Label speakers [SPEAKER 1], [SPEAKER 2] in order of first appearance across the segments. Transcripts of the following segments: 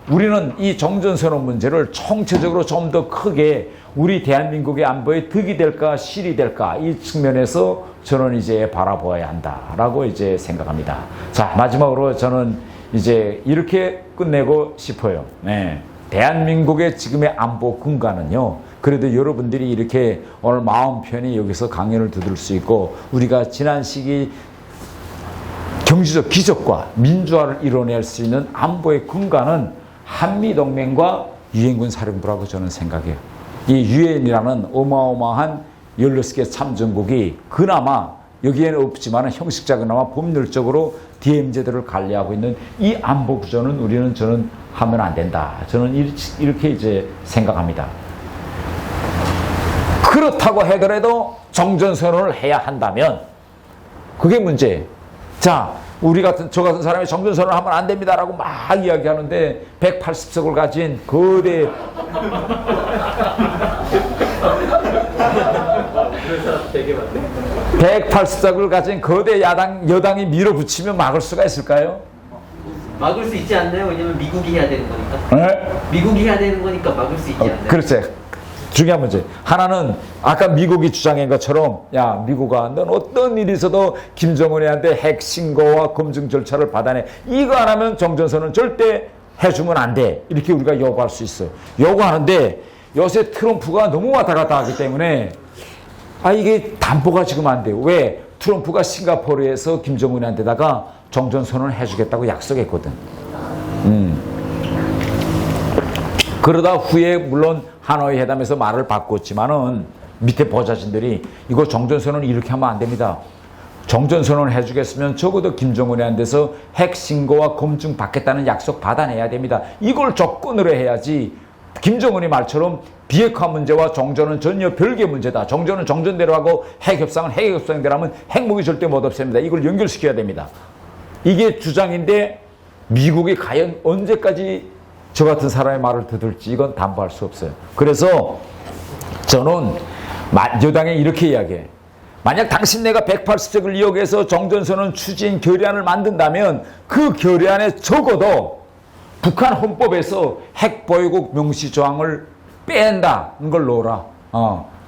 [SPEAKER 1] 우리는 이 정전선언 문제를 총체적으로 좀 더 크게 우리 대한민국의 안보에 득이 될까 실이 될까 이 측면에서 저는 이제 바라보아야 한다라고 이제 생각합니다. 자, 마지막으로 저는 이제 이렇게 끝내고 싶어요. 네. 대한민국의 지금의 안보 근간은요. 그래도 여러분들이 이렇게 오늘 마음 편히 여기서 강연을 들을 수 있고 우리가 지난 시기 경제적 기적과 민주화를 이뤄낼 수 있는 안보의 근간은 한미동맹과 유엔군 사령부라고 저는 생각해요. 이 유엔이라는 어마어마한 16개 참전국이 그나마 여기에는 없지만 형식적으로 그나마 법률적으로 DMZ들을 관리하고 있는 이 안보 구조는 저는 하면 안 된다. 저는 이렇게 이제 생각합니다. 그렇다고 하더라도 정전선언을 해야 한다면 그게 문제예요. 자, 저 같은 사람이 정전선언을 하면 안 됩니다라고 막 이야기하는데 180석을 가진 거대 180석을 가진 거대 여당이 밀어붙이면 막을 수가 있을까요?
[SPEAKER 2] 막을 수 있지 않나요? 왜냐면 미국이 해야 되는 거니까.
[SPEAKER 1] 네?
[SPEAKER 2] 미국이 해야 되는 거니까 막을 수 있지 않나요?
[SPEAKER 1] 그렇지. 중요한 문제. 하나는 아까 미국이 주장한 것처럼 야 미국아 넌 어떤 일이 있어도 김정은이한테 핵 신고와 검증 절차를 받아내. 이거 안 하면 정전선언 절대 해주면 안 돼. 이렇게 우리가 요구할 수 있어요. 요구하는데 요새 트럼프가 너무 왔다 갔다 하기 때문에 이게 담보가 지금 안 돼요. 왜? 트럼프가 싱가포르에서 김정은한테다가 정전선언을 해주겠다고 약속했거든. 그러다 후에 물론 하노이 회담에서 말을 바꿨지만은 밑에 보좌진들이 이거 정전선언 이렇게 하면 안 됩니다. 정전선언을 해주겠으면 적어도 김정은한테서 핵 신고와 검증 받겠다는 약속 받아내야 됩니다. 이걸 조건으로 해야지 김정은이 말처럼 비핵화 문제와 정전은 전혀 별개 문제다. 정전은 정전대로 하고 핵협상은 핵협상대로 하면 핵무기 절대 못 없앱니다. 이걸 연결시켜야 됩니다. 이게 주장인데 미국이 과연 언제까지 저 같은 사람의 말을 듣을지 이건 담보할 수 없어요. 그래서 저는 여당에 이렇게 이야기해. 만약 당신네가 180석을 이용해서 정전선언 추진 결의안을 만든다면 그 결의안에 적어도 북한 헌법에서 핵보유국 명시조항을 뺀다는 걸 넣어라.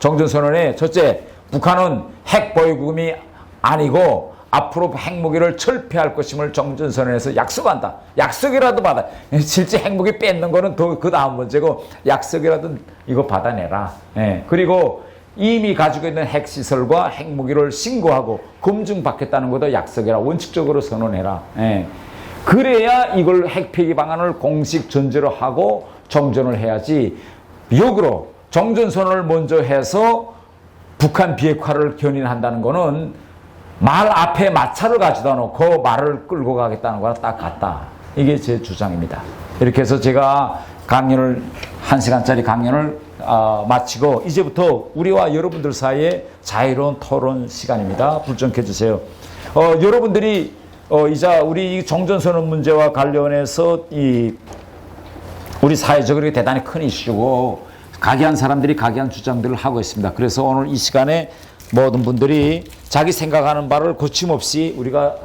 [SPEAKER 1] 정전선언에 첫째, 북한은 핵보유국이 아니고 앞으로 핵무기를 철폐할 것임을 정전선언에서 약속한다. 약속이라도 받아. 실제 핵무기 뺏는 거는 그 다음 문제고 약속이라도 이거 받아내라. 그리고 이미 가지고 있는 핵시설과 핵무기를 신고하고 검증받겠다는 것도 약속이라. 원칙적으로 선언해라. 그래야 이걸 핵폐기 방안을 공식 전제로 하고 정전을 해야지 역으로 정전선언을 먼저 해서 북한 비핵화를 견인한다는 거는 말 앞에 마차를 가져다 놓고 말을 끌고 가겠다는 거랑 딱 같다. 이게 제 주장입니다. 이렇게 해서 제가 강연을 1시간짜리 강연을 마치고 이제부터 우리와 여러분들 사이에 자유로운 토론 시간입니다. 불 좀 켜주세요. 여러분들이 이제 우리 정전선언 문제와 관련해서 우리 사회적으로 대단히 큰 이슈고 각기한 사람들이 각기한 주장들을 하고 있습니다. 그래서 오늘 이 시간에 모든 분들이 자기 생각하는 바를 거침없이 우리가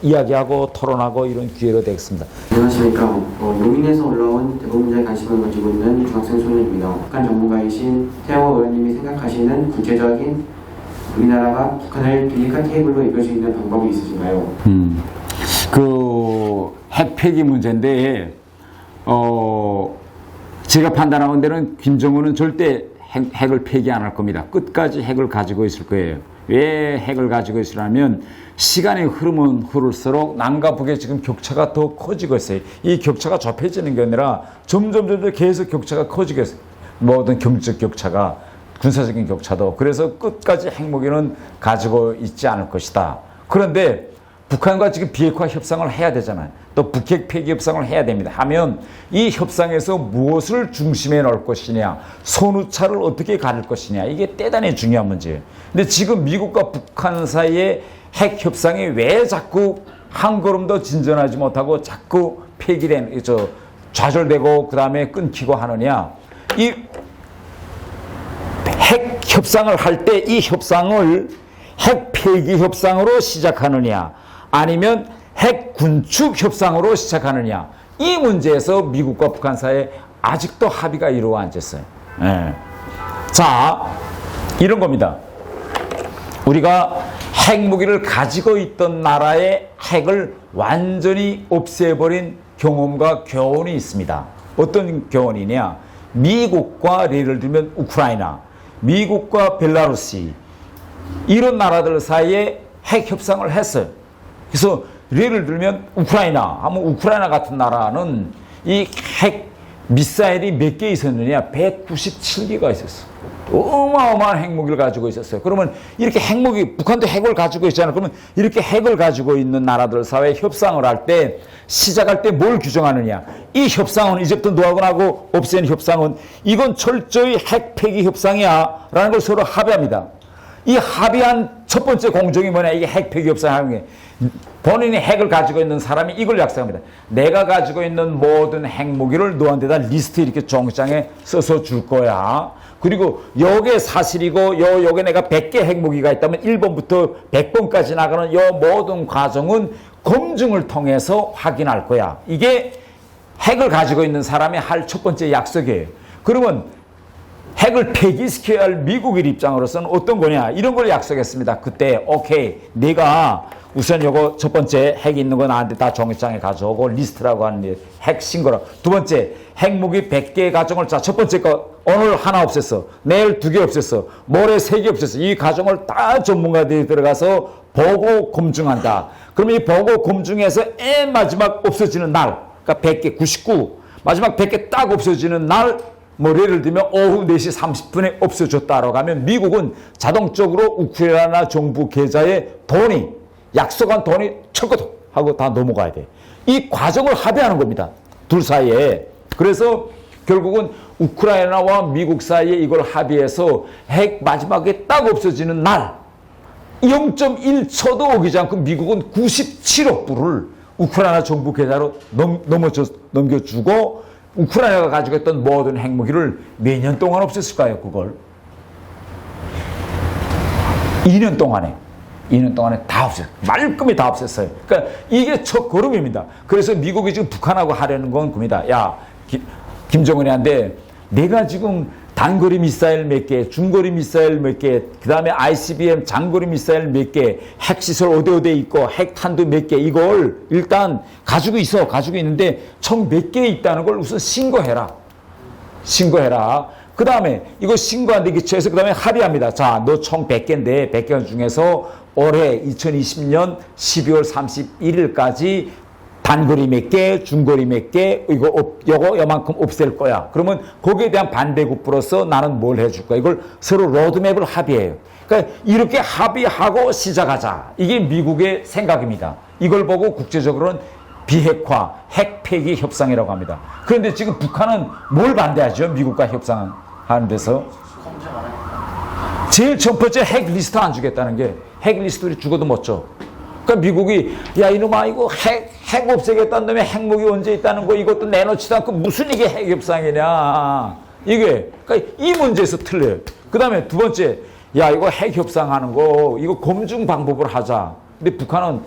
[SPEAKER 1] 이야기하고 토론하고 이런 기회가 되겠습니다.
[SPEAKER 3] 안녕하십니까. 용인에서 올라온 대북 문제에 관심을 가지고 있는 중학생 소년입니다. 북한 전문가이신 태영호 의원님이 생각하시는 구체적인 우리나라가 북한을 비핵화 테이블로 이끌 수 있는 방법이 있으신가요?
[SPEAKER 1] 그 핵폐기 문제인데 제가 판단하는 데는 김정은은 절대 핵을 폐기 안 할 겁니다. 끝까지 핵을 가지고 있을 거예요. 왜 핵을 가지고 있으냐면 시간이 흐르면 흐를수록 남과 북의 지금 격차가 더 커지고 있어요. 이 격차가 좁혀지는 게 아니라 점점 계속 격차가 커지고 있어요. 모든 경제적 격차가 군사적인 격차도. 그래서 끝까지 핵무기는 가지고 있지 않을 것이다. 그런데 북한과 지금 비핵화 협상을 해야 되잖아요. 또 북핵 폐기 협상을 해야 됩니다. 하면 이 협상에서 무엇을 중심에 넣을 것이냐, 선후차를 어떻게 가릴 것이냐, 이게 대단히 중요한 문제예요. 근데 지금 미국과 북한 사이의 핵 협상이 왜 자꾸 한 걸음 더 진전하지 못하고 자꾸 좌절되고 그 다음에 끊기고 하느냐. 이 핵 협상을 할 때 이 협상을 핵 폐기 협상으로 시작하느냐, 아니면 핵 군축 협상으로 시작하느냐, 이 문제에서 미국과 북한 사이에 아직도 합의가 이루어 앉았어요. 예. 자, 이런 겁니다. 우리가 핵무기를 가지고 있던 나라의 핵을 완전히 없애버린 경험과 교훈이 있습니다. 어떤 교훈이냐? 미국과 예를 들면 우크라이나, 미국과 벨라루시 이런 나라들 사이에 핵 협상을 했어요. 그래서 예를 들면 우크라이나 하면 우크라이나 같은 나라는 이 핵 미사일이 몇 개 있었느냐? 197개가 있었어. 어마어마한 핵무기를 가지고 있었어요. 그러면 이렇게 핵무기, 북한도 핵을 가지고 있잖아요. 그러면 이렇게 핵을 가지고 있는 나라들 사이에 협상을 할 때, 시작할 때 뭘 규정하느냐? 이 협상은, 이제부터 노하고 없앤 협상은 이건 철저히 핵 폐기 협상이야 라는 걸 서로 합의합니다. 이 합의한 첫 번째 공정이 뭐냐? 이게 핵 폐기 협상하는 게 본인이 핵을 가지고 있는 사람이 이걸 약속합니다. 내가 가지고 있는 모든 핵무기를 너한테다 리스트 이렇게 종장에 써서 줄 거야. 그리고 요게 사실이고 요게 내가 100개 핵무기가 있다면 1번부터 100번까지 나가는 요 모든 과정은 검증을 통해서 확인할 거야. 이게 핵을 가지고 있는 사람이 할 첫 번째 약속이에요. 그러면 핵을 폐기시켜야 할 미국의 입장으로서는 어떤 거냐? 이런 걸 약속했습니다. 그때 오케이, 내가 우선 요거 첫 번째 핵 있는 거 나한테 다 종이장에 가져오고 리스트라고 하는 핵 신고라. 두 번째, 핵무기 100개 가정을 자, 첫 번째 거 오늘 하나 없앴어. 내일 2개 없앴어. 모레 3개 없앴어. 이 가정을 다 전문가들이 들어가서 보고 검증한다. 그러면 이 보고 검증해서 맨 마지막 없어지는 날, 그러니까 100개, 99, 마지막 100개 딱 없어지는 날, 뭐 예를 들면 오후 4시 30분에 없어졌다라고 하면 미국은 자동적으로 우크라이나 정부 계좌에 돈이 약속한 돈이 철거도 하고 다 넘어가야 돼. 이 과정을 합의하는 겁니다. 둘 사이에. 그래서 결국은 우크라이나와 미국 사이에 이걸 합의해서 핵 마지막에 딱 없어지는 날 0.1초도 오기지 않고 미국은 97억 불을 우크라이나 정부 계좌로 넘겨주고 우크라이나가 가지고 있던 모든 핵무기를 몇 년 동안 없앴을까요? 그걸 2년 동안에 다 없앴어요. 말끔히 다 없앴어요. 그러니까 이게 첫 걸음입니다. 그래서 미국이 지금 북한하고 하려는 건 겁니다. 야, 김정은이한테 내가 지금 단거리 미사일 몇 개, 중거리 미사일 몇 개, 그 다음에 ICBM 장거리 미사일 몇 개, 핵시설 어디에 있고, 핵탄두 몇 개, 이걸 일단 가지고 있는데 총 몇 개 있다는 걸 우선 신고해라. 그 다음에 이거 신고하는데 기초해서 그 다음에 합의합니다. 자, 너 총 100개인데 100개 중에서 올해 2020년 12월 31일까지 단거리 몇 개, 중거리 몇 개, 요거 요만큼 없앨 거야. 그러면 거기에 대한 반대급부로서 나는 뭘 해줄 거야. 이걸 서로 로드맵을 합의해요. 그러니까 이렇게 합의하고 시작하자. 이게 미국의 생각입니다. 이걸 보고 국제적으로는 비핵화, 핵 폐기 협상이라고 합니다. 그런데 지금 북한은 뭘 반대하죠? 미국과 협상하는 데서. 제일 첫 번째 핵 리스트 안 주겠다는 게 핵 리스트를 죽어도 못 줘. 그러니까 미국이 야 이놈아 이거 핵 없애겠다는 놈에 핵무기 언제 있다는 거 이것도 내놓지도 않고 무슨 이게 핵 협상이냐. 이게 그러니까 이 문제에서 틀려요. 그 다음에 두 번째 야 이거 핵 협상하는 거 이거 검증 방법을 하자. 근데 북한은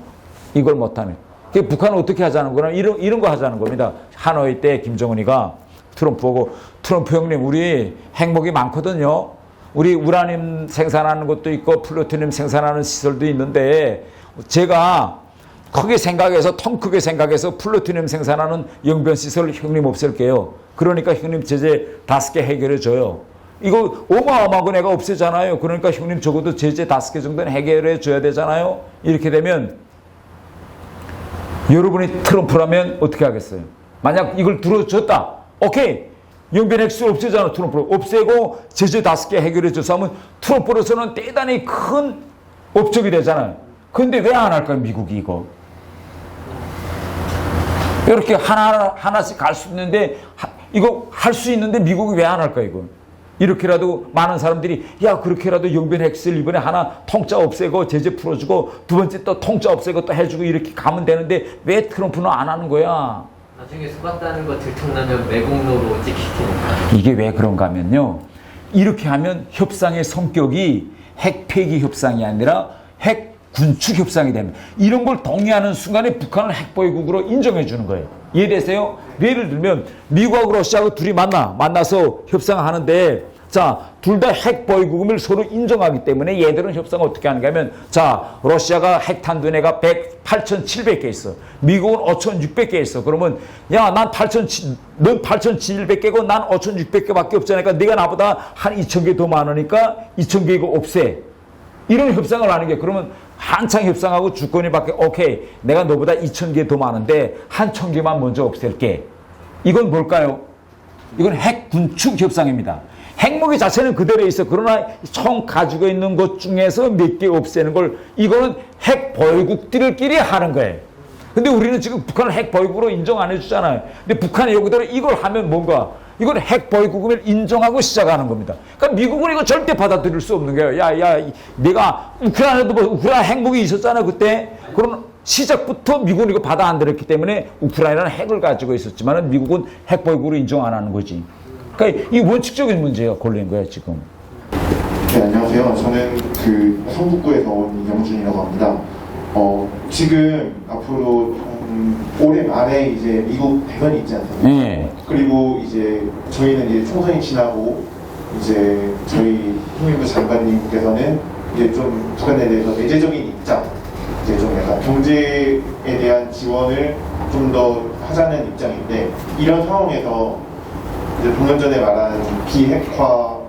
[SPEAKER 1] 이걸 못하네. 북한은 어떻게 하자는 거냐 이런 거 하자는 겁니다. 하노이 때 김정은이가 트럼프 보고 트럼프 형님 우리 핵무기 많거든요. 우리 우라늄 생산하는 것도 있고 플루토늄 생산하는 시설도 있는데 제가 크게 생각해서 통 크게 생각해서 플루토늄 생산하는 영변 시설을 형님 없앨게요. 그러니까 형님 제재 5개 해결해 줘요. 이거 어마어마하고 내가 없애잖아요. 그러니까 형님 적어도 제재 5개 정도는 해결해 줘야 되잖아요. 이렇게 되면 여러분이 트럼프라면 어떻게 하겠어요? 만약 이걸 들어줬다. 오케이. 영변 핵수 없애잖아. 트럼프로. 없애고 제재 5개 해결해 줘서 하면 트럼프로서는 대단히 큰 업적이 되잖아요. 근데 왜 안 할까요? 미국이 이거. 이렇게 하나씩 갈 수 있는데 이거 할 수 있는데 미국이 왜 안 할까요? 이거. 이렇게라도 많은 사람들이 야 그렇게라도 영변 핵수를 이번에 하나 통짜 없애고 제재 풀어주고 두 번째 또 통짜 없애고 또 해주고 이렇게 가면 되는데 왜 트럼프는 안 하는 거야?
[SPEAKER 2] 나중에 쏘았다는 거 들통나면 매국노로 찍히니까.
[SPEAKER 1] 이게 왜 그런가 하면요. 이렇게 하면 협상의 성격이 핵 폐기 협상이 아니라 핵 군축 협상이 됩니다. 이런 걸 동의하는 순간에 북한을 핵보유국으로 인정해 주는 거예요. 이해되세요? 예를 들면 미국하고 러시아하고 둘이 만나서 협상하는데 자, 둘 다 핵보유국임을 서로 인정하기 때문에 얘들은 협상을 어떻게 하는가 하면 자, 러시아가 핵탄두내가 8,700개 있어. 미국은 5,600개 있어. 그러면 야, 넌 8,700개고 난 5,600개밖에 없잖아. 그러니까 네가 나보다 한 2,000개 더 많으니까 2,000개 이거 없애. 이런 협상을 하는 게 그러면 한창 협상하고 주권이 바뀌어 오케이 내가 너보다 2,000개 더 많은데 한 1,000개만 먼저 없앨게. 이건 뭘까요? 이건 핵 군축 협상입니다. 핵무기 자체는 그대로 있어. 그러나 총 가지고 있는 것 중에서 몇 개 없애는 걸 이거는 핵 보유국들끼리 하는 거예요. 근데 우리는 지금 북한을 핵 보유국으로 인정 안 해주잖아요. 근데 북한이 여기다가 이걸 하면 뭔가 이건 핵 보유국임을 인정하고 시작하는 겁니다. 그러니까 미국은 이거 절대 받아들일 수 없는 거예요. 야, 내가 우크라이나도 뭐 우크라이나 핵무기 있었잖아 그때. 그럼 시작부터 미국은 이거 받아 안 들었기 때문에 우크라이나는 핵을 가지고 있었지만은 미국은 핵 보유국으로 인정 안 하는 거지. 그러니까 이 원칙적인 문제가 걸린 거예요 지금.
[SPEAKER 4] 네, 안녕하세요. 저는 그 성북구에서 온 이경준이라고 합니다. 지금 앞으로 올해 말에 이제 미국 대선이 있지 않습니까?
[SPEAKER 1] 네.
[SPEAKER 4] 그리고 이제 저희는 이제 총선이 지나고 이제 저희 통일부 장관님께서는 이제 좀 북한에 대해서 내재적인 입장, 이제 좀 약간 경제에 대한 지원을 좀 더 하자는 입장인데 이런 상황에서 이제 방금 전에 말한 비핵화,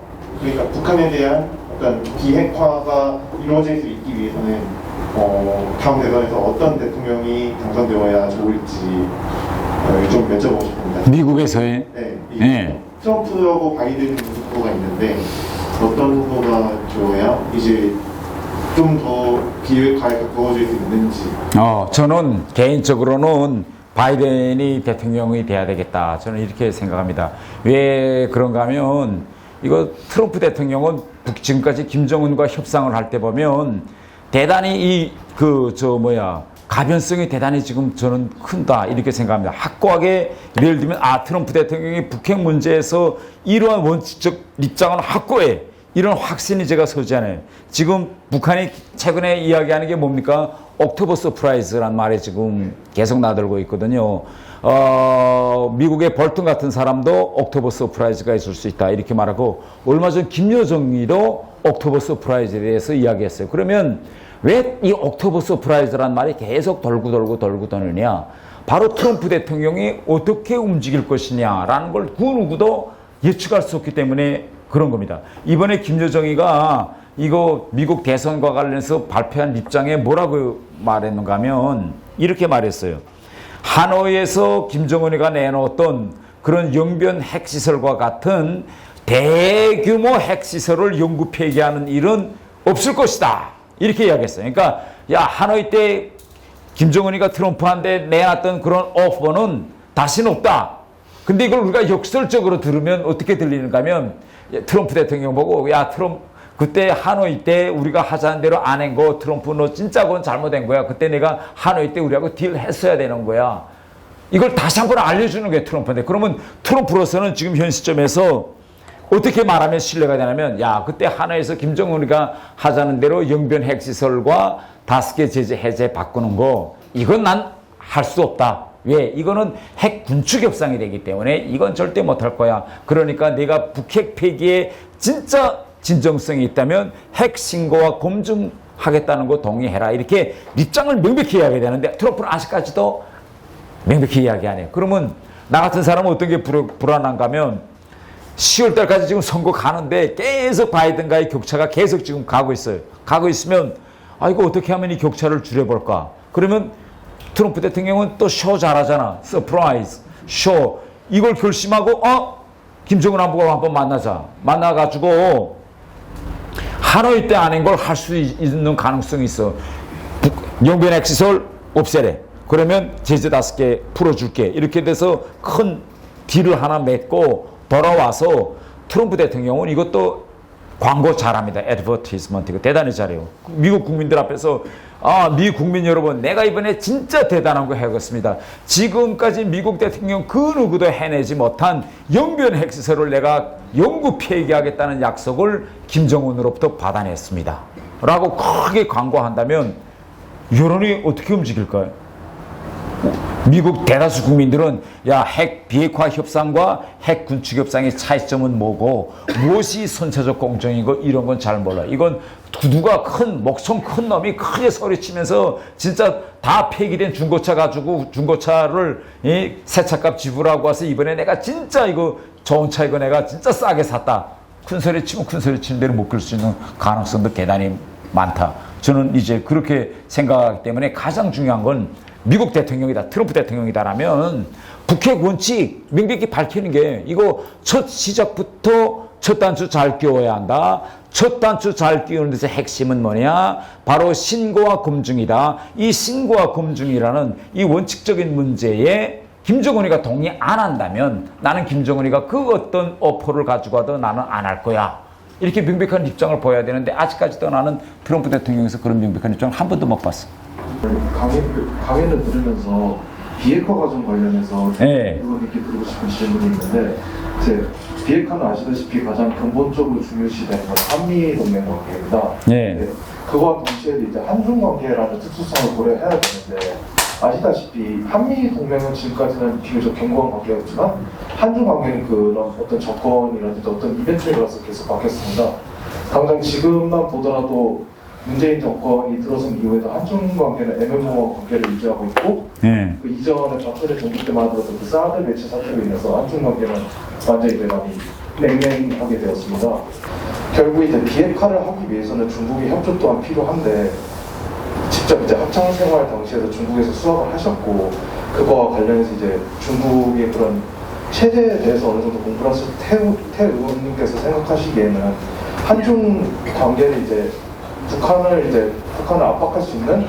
[SPEAKER 4] 그러니까 북한에 대한 어떤 비핵화가 이루어질 수 있기 위해서는 다음 대선에서 어떤 대통령이 당선되어야 좋을지 좀 여쭤보고 싶습니다.
[SPEAKER 1] 미국에서의?
[SPEAKER 4] 네.
[SPEAKER 1] 네.
[SPEAKER 4] 트럼프하고 바이든 후보가 있는데 어떤 후보가 좋아야 이제 좀 더 비핵화에 가까워질 수 있는지.
[SPEAKER 1] 저는 개인적으로는 바이든이 대통령이 돼야 되겠다. 저는 이렇게 생각합니다. 왜 그런가 하면 이거 트럼프 대통령은 지금까지 김정은과 협상을 할 때 보면 대단히 가변성이 대단히 지금 저는 큰다 이렇게 생각합니다. 확고하게 예를 들면 트럼프 대통령이 북핵 문제에서 이러한 원칙적 입장은 확고해. 이런 확신이 제가 서지않아요. 지금 북한이 최근에 이야기하는 게 뭡니까? 옥토버 서프라이즈란 말이 지금 계속 나들고 있거든요. 미국의 볼턴 같은 사람도 옥토버 서프라이즈가 있을 수 있다 이렇게 말하고 얼마 전 김여정이도 옥토버 서프라이즈에 대해서 이야기했어요. 그러면 왜 이 옥토버 서프라이즈란 말이 계속 돌고 도느냐? 바로 트럼프 대통령이 어떻게 움직일 것이냐라는 걸 그 누구도 예측할 수 없기 때문에 그런 겁니다. 이번에 김여정이가 이거 미국 대선과 관련해서 발표한 입장에 뭐라고 말했는가 하면 이렇게 말했어요. 하노이에서 김정은이가 내놓았던 그런 영변 핵시설과 같은 대규모 핵시설을 영구 폐기하는 일은 없을 것이다. 이렇게 이야기했어요. 그러니까 하노이 때 김정은이가 트럼프한테 내놨던 그런 오퍼는 다시는 없다. 근데 이걸 우리가 역설적으로 들으면 어떻게 들리는가 하면 트럼프 대통령 보고 트럼프 그때 하노이 때 우리가 하자는 대로 안 한 거 트럼프 너 진짜 그건 잘못된 거야. 그때 내가 하노이 때 우리하고 딜 했어야 되는 거야. 이걸 다시 한번 알려주는 게 트럼프인데 그러면 트럼프로서는 지금 현 시점에서 어떻게 말하면 신뢰가 되냐면 그때 하노이에서 김정은이가 하자는 대로 영변 핵시설과 5개 제재 해제 바꾸는 거 이건 난 할 수 없다. 왜? 이거는 핵 군축 협상이 되기 때문에 이건 절대 못할 거야. 그러니까 내가 북핵 폐기에 진짜 진정성이 있다면 핵 신고와 검증하겠다는 거 동의해라. 이렇게 입장을 명백히 이야기해야 되는데 트럼프는 아직까지도 명백히 이야기 안 해요. 그러면 나 같은 사람은 어떤 게 불안한가 하면 10월 달까지 지금 선거 가는데 계속 바이든과의 격차가 계속 지금 가고 있어요. 가고 있으면 이거 어떻게 하면 이 격차를 줄여볼까? 그러면 트럼프 대통령은 또 쇼 잘하잖아. 서프라이즈, 쇼. 이걸 결심하고 김정은 한번 만나자. 만나가지고 하노이 때 아닌 걸 할 수 있는 가능성이 있어. 영변 핵시설 없애래. 그러면 제재 5개 풀어줄게. 이렇게 돼서 큰 딜을 하나 맺고 돌아와서 트럼프 대통령은 이것도 광고 잘합니다. 애드버티스먼트. 대단히 잘해요. 미국 국민들 앞에서 미국 국민 여러분, 내가 이번에 진짜 대단한 거 해보겠습니다. 지금까지 미국 대통령 그 누구도 해내지 못한 영변 핵시설을 내가 영구 폐기하겠다는 약속을 김정은으로부터 받아냈습니다. 라고 크게 광고한다면 여론이 어떻게 움직일까요? 미국 대다수 국민들은 야, 핵 비핵화 협상과 핵 군축 협상의 차이점은 뭐고 무엇이 선체적 공정이고 이런 건 잘 몰라. 이건 누가 목som 큰 놈이 크게 소리치면서 진짜 다 폐기된 중고차 가지고 중고차를 새 차값 지불하고 와서 이번에 내가 진짜 이거 좋은 차 이거 내가 진짜 싸게 샀다. 큰 소리 치면 큰 소리 치는 대로 못 끌 수 있는 가능성도 대단히 많다. 저는 이제 그렇게 생각하기 때문에 가장 중요한 건 미국 대통령이다, 트럼프 대통령이다라면 북핵 원칙 명백히 밝히는 게 이거 첫 시작부터 첫 단추 잘 끼워야 한다. 첫 단추 잘 끼우는 데서 핵심은 뭐냐? 바로 신고와 검증이다. 이 신고와 검증이라는 이 원칙적인 문제에 김정은이가 동의 안 한다면 나는 김정은이가 그 어떤 오퍼를 가지고 와도 나는 안 할 거야. 이렇게 명백한 입장을 보여야 되는데 아직까지도 나는 트럼프 대통령에서 그런 명백한 입장을 한 번도 못 봤어.
[SPEAKER 5] 강의를 들으면서 비핵화 과정 관련해서
[SPEAKER 1] 네.
[SPEAKER 5] 의원님께 드리고 싶은 질문이 있는데 이제 비핵화는 아시다시피 가장 근본적으로 중요시되는 건 한미 동맹 관계입니다.
[SPEAKER 1] 네.
[SPEAKER 5] 그와 동시에 이제 한중 관계라는 특수성을 고려해야 되는데 아시다시피 한미 동맹은 지금까지는 비교적 견고한 관계였지만 한중 관계는 그런 어떤 조건이라든지 어떤 이벤트에 따라서 계속 바뀌었습니다. 당장 지금만 보더라도 문재인 정권이 들어선 이후에도 한중 관계는 애매모호한 관계를 유지하고 있고
[SPEAKER 1] 네.
[SPEAKER 5] 그 이전에 박근혜 정부 때만 하더라도 그 사드 매체 사태로 인해서 한중 관계는 완전히 이제 많이 냉랭하게 되었습니다. 결국 이제 비핵화를 하기 위해서는 중국의 협조 또한 필요한데 직접 이제 학창 생활 당시에도 중국에서 수학을 하셨고 그거와 관련해서 이제 중국의 그런 체제에 대해서 어느 정도 공부를 하실 태 의원님께서 생각하시기에는 한중 관계를 이제 북한을 압박할 수 있는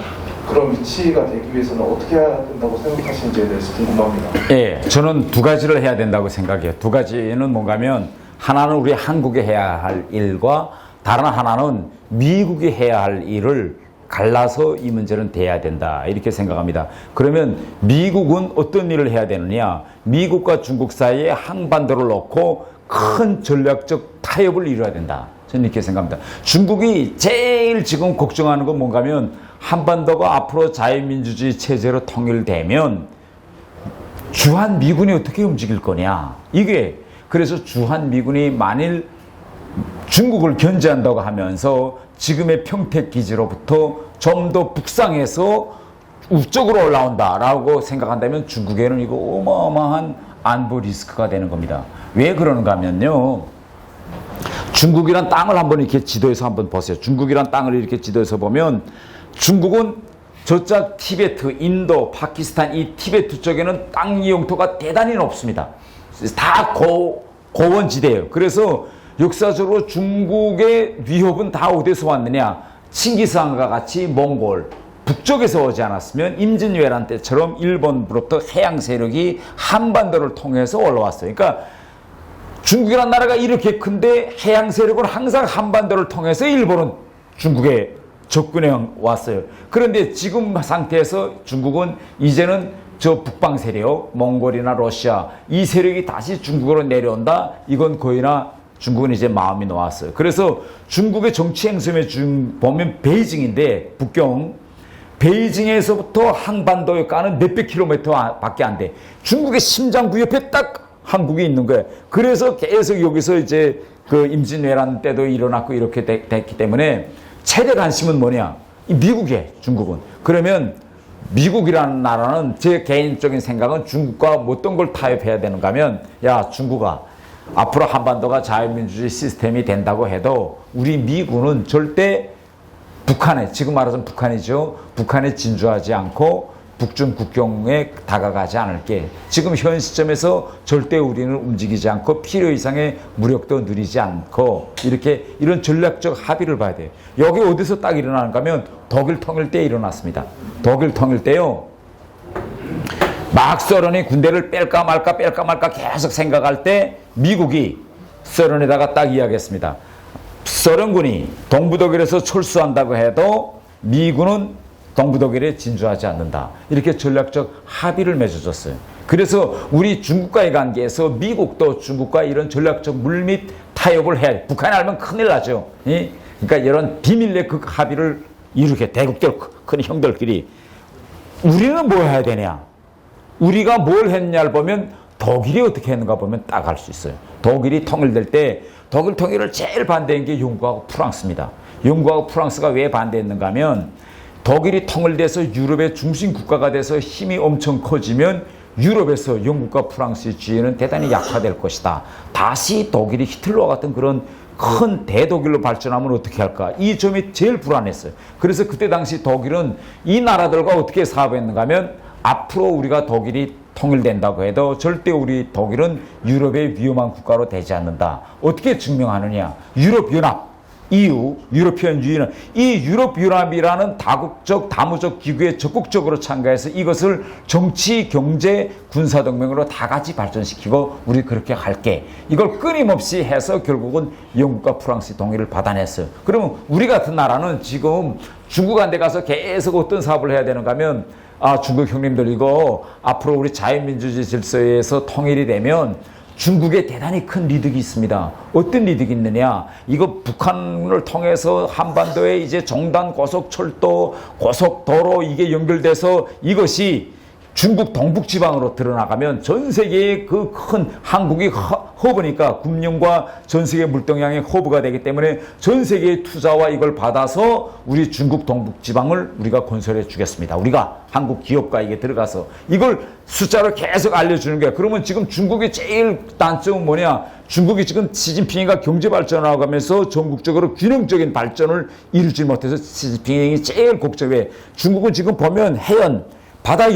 [SPEAKER 5] 그런 위치가 되기 위해서는 어떻게 해야 된다고 생각하시는지에 대해서 궁금합니다.
[SPEAKER 1] 예, 저는 두 가지를 해야 된다고 생각해요. 두 가지는 뭔가면 하나는 우리 한국이 해야 할 일과 다른 하나는 미국이 해야 할 일을 갈라서 이 문제는 돼야 된다 이렇게 생각합니다. 그러면 미국은 어떤 일을 해야 되느냐? 미국과 중국 사이에 한반도를 놓고 큰 전략적 타협을 이뤄야 된다. 저는 이렇게 생각합니다. 중국이 제일 지금 걱정하는 건 뭔가면 한반도가 앞으로 자유민주주의 체제로 통일되면 주한미군이 어떻게 움직일 거냐. 이게 그래서 주한미군이 만일 중국을 견제한다고 하면서 지금의 평택기지로부터 좀 더 북상해서 우쪽으로 올라온다라고 생각한다면 중국에는 이거 어마어마한 안보 리스크가 되는 겁니다. 왜 그러는가 하면요. 중국이란 땅을 한번 이렇게 지도에서 한번 보세요. 중국이란 땅을 이렇게 지도에서 보면 중국은 저쪽 티베트, 인도, 파키스탄 이 티베트 쪽에는 땅 이용토가 대단히 높습니다. 다 고원지대예요. 그래서 역사적으로 중국의 위협은 다 어디서 왔느냐? 칭기스한과 같이 몽골, 북쪽에서 오지 않았으면 임진왜란 때처럼 일본으로부터 해양 세력이 한반도를 통해서 올라왔어요. 그러니까 중국이라는 나라가 이렇게 큰데 해양 세력은 항상 한반도를 통해서 일본은 중국에 접근해 왔어요. 그런데 지금 상태에서 중국은 이제는 저 북방 세력, 몽골이나 러시아 이 세력이 다시 중국으로 내려온다. 이건 거의나 중국은 이제 마음이 놓았어요. 그래서 중국의 정치 행성에 보면 베이징인데 북경 베이징에서부터 한반도까는 몇백 킬로미터 밖에 안 돼. 중국의 심장부 옆에 딱 한국이 있는 거예요. 그래서 계속 여기서 이제 그 임진왜란 때도 일어났고 이렇게 됐기 때문에 최대 관심은 뭐냐? 이 미국이에요, 중국은. 그러면 미국이라는 나라는 제 개인적인 생각은 중국과 어떤 걸 타협해야 되는가 하면 야, 중국아. 앞으로 한반도가 자유민주주의 시스템이 된다고 해도 우리 미군은 절대 북한에, 지금 말하자면 북한이죠. 북한에 진주하지 않고 북중 국경에 다가가지 않을게. 지금 현 시점에서 절대 우리는 움직이지 않고 필요 이상의 무력도 누리지 않고 이렇게 이런 전략적 합의를 봐야 돼요. 여기 어디서 딱 일어나는가 하면 독일 통일 때 일어났습니다. 독일 통일 때요. 막 소련이 군대를 뺄까 말까 계속 생각할 때 미국이 소련에다가 딱 이야기했습니다. 소련군이 동부독일에서 철수한다고 해도 미군은 동부독일에 진주하지 않는다. 이렇게 전략적 합의를 맺어줬어요. 그래서 우리 중국과의 관계에서 미국도 중국과 이런 전략적 물밑 타협을 해야 돼. 북한이 알면 큰일 나죠. 그러니까 이런 비밀 내 그 합의를 이렇게 대국들 큰 형들끼리 우리는 뭐 해야 되냐? 우리가 뭘 했냐를 보면 독일이 어떻게 했는가 보면 딱 알 수 있어요. 독일이 통일될 때 독일 통일을 제일 반대한 게 영국하고 프랑스입니다. 영국하고 프랑스가 왜 반대했는가 하면 독일이 통일돼서 유럽의 중심 국가가 돼서 힘이 엄청 커지면 유럽에서 영국과 프랑스의 지위는 대단히 약화될 것이다. 다시 독일이 히틀러와 같은 그런 큰 대독일로 발전하면 어떻게 할까? 이 점이 제일 불안했어요. 그래서 그때 당시 독일은 이 나라들과 어떻게 사업했는가 하면 앞으로 우리가 독일이 통일된다고 해도 절대 우리 독일은 유럽의 위험한 국가로 되지 않는다. 어떻게 증명하느냐? 유럽연합, EU, 유로피언 유니언, 이 유럽연합이라는 다국적 다무적 기구에 적극적으로 참가해서 이것을 정치, 경제, 군사동맹으로 다 같이 발전시키고 우리 그렇게 할게. 이걸 끊임없이 해서 결국은 영국과 프랑스 동의를 받아냈어요. 그러면 우리 같은 나라는 지금 중국한테 가서 계속 어떤 사업을 해야 되는가 하면 중국 형님들 이거 앞으로 우리 자유민주주의 질서에서 통일이 되면 중국에 대단히 큰 이득이 있습니다. 어떤 이득이 있느냐? 이거 북한을 통해서 한반도에 이제 정단 고속철도, 고속도로 이게 연결돼서 이것이 중국 동북지방으로 드러나가면 전 세계의 그 큰 한국이 허브니까 금융과 전 세계 물동량의 허브가 되기 때문에 전 세계의 투자와 이걸 받아서 우리 중국 동북지방을 우리가 건설해 주겠습니다. 우리가 한국 기업가 이게 들어가서 이걸 숫자로 계속 알려주는 거야. 그러면 지금 중국의 제일 단점은 뭐냐? 중국이 지금 시진핑이가 경제 발전하고 가면서 전국적으로 균형적인 발전을 이루지 못해서 시진핑이 제일 걱정해. 중국은 지금 보면 해연, 바다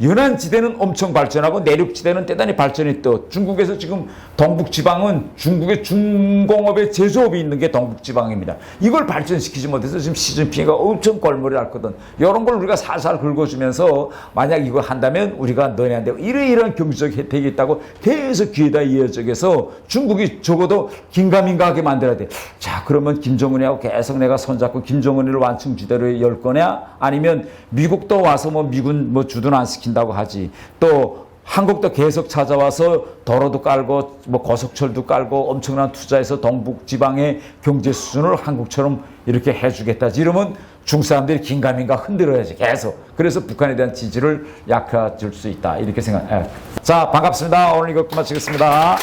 [SPEAKER 1] 연안지대는 엄청 발전하고 내륙지대는 대단히 발전이 또 중국에서 지금 동북지방은 중국의 중공업의 제조업이 있는 게 동북지방입니다. 이걸 발전시키지 못해서 지금 시진핑이가 엄청 꼴머리를 앓거든. 이런 걸 우리가 살살 긁어주면서 만약 이거 한다면 우리가 너네한테 이러이러한 경제적 혜택이 있다고 계속 귀에다 이어져서 중국이 적어도 긴가민가하게 만들어야 돼. 자, 그러면 김정은이하고 계속 내가 손잡고 김정은이를 완충지대로 열 거냐? 아니면 미국도 와서 미군 주둔 안 시킨다고 하지. 또 한국도 계속 찾아와서 도로도 깔고 고속철도 깔고 엄청난 투자해서 동북 지방의 경제 수준을 한국처럼 이렇게 해주겠다. 이러면 중국 사람들이 긴가민가 흔들어야지 계속. 그래서 북한에 대한 지지를 약화줄 수 있다. 이렇게 생각. 자, 반갑습니다. 오늘 이것 마치겠습니다.